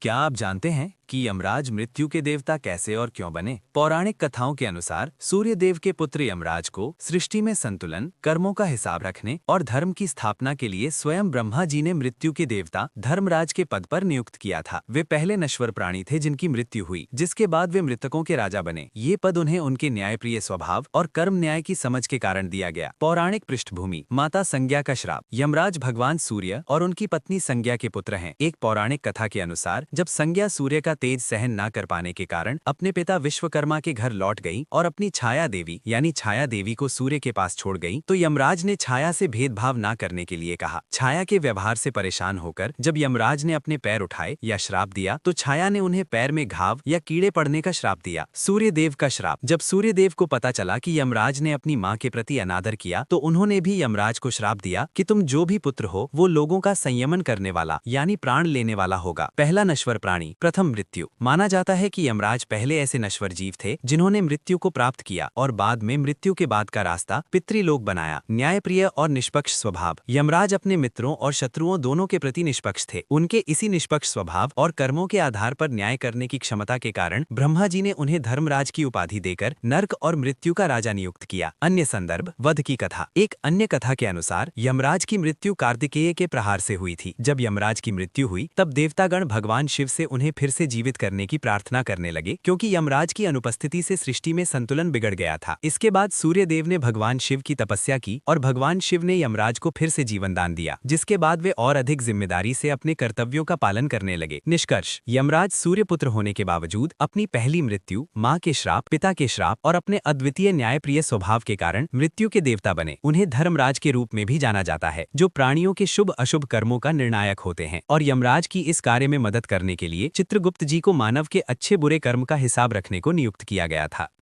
क्या आप जानते हैं कि यमराज मृत्यु के देवता कैसे और क्यों बने? पौराणिक कथाओं के अनुसार सूर्य देव के पुत्र यमराज को सृष्टि में संतुलन, कर्मों का हिसाब रखने और धर्म की स्थापना के लिए स्वयं ब्रह्मा जी ने मृत्यु के देवता धर्मराज के पद पर नियुक्त किया था। वे पहले नश्वर प्राणी थे जिनकी मृत्यु हुई, जिसके बाद वे मृतकों के राजा बने। ये पद उन्हें उनके न्यायप्रिय स्वभाव और कर्म न्याय की समझ के कारण दिया गया। पौराणिक पृष्ठभूमि। माता संज्ञा का श्राप। यमराज भगवान सूर्य और उनकी पत्नी संज्ञा के पुत्र हैं। एक पौराणिक कथा के अनुसार जब संज्ञा सूर्य का तेज सहन न कर पाने के कारण अपने पिता विश्वकर्मा के घर लौट गई और अपनी छाया देवी यानी छाया देवी को सूर्य के पास छोड़ गई, तो यमराज ने छाया से भेदभाव न करने के लिए कहा। छाया के व्यवहार से परेशान होकर जब यमराज ने अपने पैर उठाए या श्राप दिया, तो छाया ने उन्हें पैर में घाव या कीड़े पड़ने का श्राप दिया। सूर्यदेव का श्राप। जब सूर्यदेव को पता चला कि यमराज ने अपनी मां के प्रति अनादर किया, तो उन्होंने भी यमराज को श्राप दिया कि तुम जो भी पुत्र हो वो लोगों का संयमन करने वाला यानी प्राण लेने वाला होगा। पहला नश्वर प्राणी, प्रथम मृत्यु। माना जाता है कि यमराज पहले ऐसे नश्वर जीव थे जिन्होंने मृत्यु को प्राप्त किया और बाद में मृत्यु के बाद का रास्ता पितृलोक बनाया। न्यायप्रिय और निष्पक्ष स्वभाव। यमराज अपने मित्रों और शत्रुओं दोनों के प्रति निष्पक्ष थे। उनके इसी निष्पक्ष स्वभाव और कर्मों के आधार पर न्याय करने की क्षमता के कारण ब्रह्मा जी ने उन्हें धर्मराज की उपाधि देकर नर्क और मृत्यु का राजा नियुक्त किया। अन्य संदर्भ। वध की कथा। एक अन्य कथा के अनुसार यमराज की मृत्यु कार्तिकेय के प्रहार से हुई थी। जब यमराज की मृत्यु हुई तब देवतागण भगवान शिव से उन्हें फिर से जीवित करने की प्रार्थना करने लगे, क्योंकि यमराज की अनुपस्थिति से सृष्टि में संतुलन बिगड़ गया था। इसके बाद सूर्यदेव ने भगवान शिव की तपस्या की और भगवान शिव ने यमराज को फिर से जीवन दान दिया, जिसके बाद वे और अधिक जिम्मेदारी से अपने कर्तव्यों का पालन करने लगे। निष्कर्ष। यमराज सूर्यपुत्र होने के बावजूद अपनी पहली मृत्यु, मां के श्राप, पिता के श्राप और अपने अद्वितीय न्यायप्रिय स्वभाव के कारण मृत्यु के देवता बने। उन्हें धर्मराज के रूप में भी जाना जाता है, जो प्राणियों के शुभ अशुभ कर्मों का निर्णायक होते हैं। और यमराज की इस कार्य में मदद करने के लिए चित्रगुप्त जी को मानव के अच्छे बुरे कर्म का हिसाब रखने को नियुक्त किया गया था।